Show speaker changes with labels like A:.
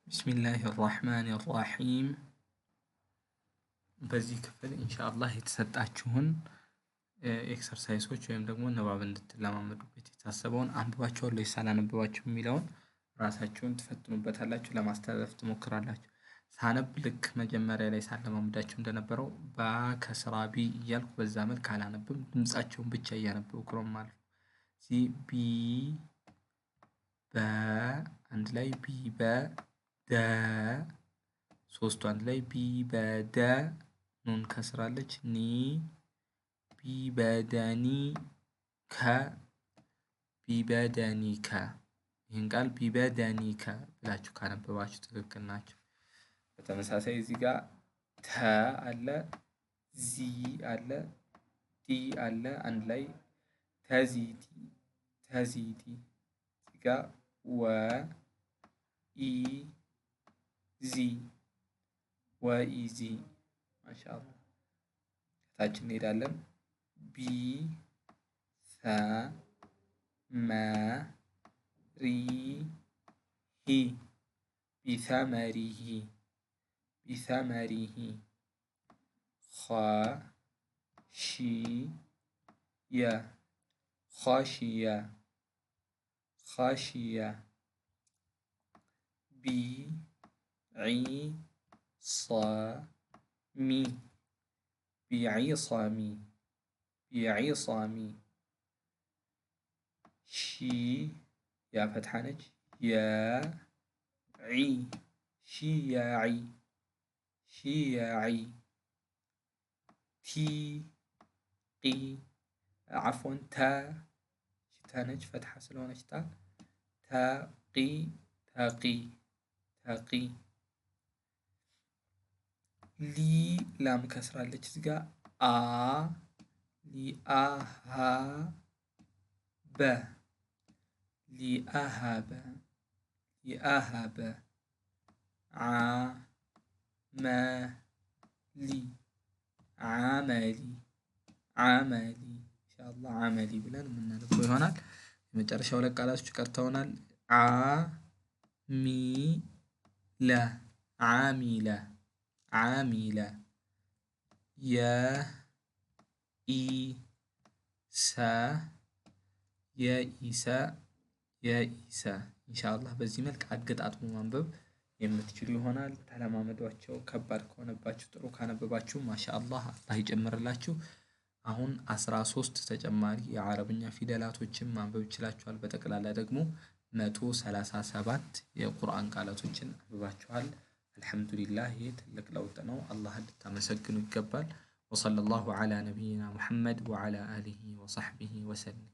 A: ቢስሚላሂ ራህማን ራሂም። በዚህ ክፍል ኢንሻአላህ የተሰጣችሁን ኤክሰርሳይሶች ወይም ደግሞ ንባብ እንድትለማመዱበት የታሰበውን አንብባችኋል ወይስ አላነበባችሁም የሚለውን ራሳችሁን ትፈትኑበታላችሁ፣ ለማስተላለፍ ትሞክራላችሁ። ሳነብ ልክ መጀመሪያ ላይ ሳለማመዳችሁ እንደነበረው ባ ከስራ ቢ እያልኩ በዛ መልክ አላነብም። ድምጻቸውን ብቻ እያነበብኩ ነው ማለት ነው። እዚህ ቢ በአንድ ላይ ቢ በደ ሶስቱ አንድ ላይ ቢ በደ ኑን ከስራለች ኒ ቢ በደኒ ከ ቢ በደኒ ከ ይህን ቃል ቢ በደኒ ከ ብላችሁ ካነበባችሁ ትክክል ናቸው። በተመሳሳይ እዚህ ጋር ተ አለ፣ ዚ አለ፣ ዲ አለ አንድ ላይ ተዚዲ ተዚዲ። እዚህ ጋር ወ ኢ ዚ ወኢዚ። ማሻአላህ ከታች እንሄዳለን። ቢ ሰ መ ሪ ሂ ቢሰመሪሂ ቢሰመሪሂ። ኸ ሺ የ ኸሽየ ኸሽየ። ቢ ዒ ሶ ሚ ቢዒሶሚ ቢዒሶሚ። ሺ ያ ፈትሐ ነች። የ ዒ ሺየዒ ሺየዒ። ቲ ቂ ዓፎን ተ ተ ነች ፈትሐ ስለሆነች ታ ተቂ ተቂ ተቂ። ሊ ላም ከስራለች እዚህ ጋር አ ሊአሃ በ ሊአሃበ ሊአሃበ። ዓ መ ሊ ዓመሊ ዓመሊ። ኢንሻአላህ ዓመሊ ብለን የምናነበው ይሆናል። የመጨረሻው ሁለት ቃላቶች ቀርተውናል። ዓ ሚ ለ ዓሚለ ዓሚለ። የ ኢ ሰ የኢሰ የኢሰ። ኢንሻአላህ በዚህ መልክ አገጣጥሞ ማንበብ የምትችሉ ይሆናል። ተለማመዷቸው። ከባድ ከሆነባችሁ ጥሩ ካነበባችሁ ማሻአላህ አላህ ይጨምርላችሁ። አሁን 13 ተጨማሪ የአረብኛ ፊደላቶችን ማንበብ ይችላችኋል። በጠቅላላ ደግሞ 137 የቁርአን ቃላቶችን አንብባችኋል። አልሐምዱሊላህ ይህ ትልቅ ለውጥ ነው። አላህ ልታመሰግኑ ይገባል። ወሰለላሁ ዐላ ነቢይና ሙሐመድ ወዐላ አሊሂ ወሰሕቢሂ ወሰለም።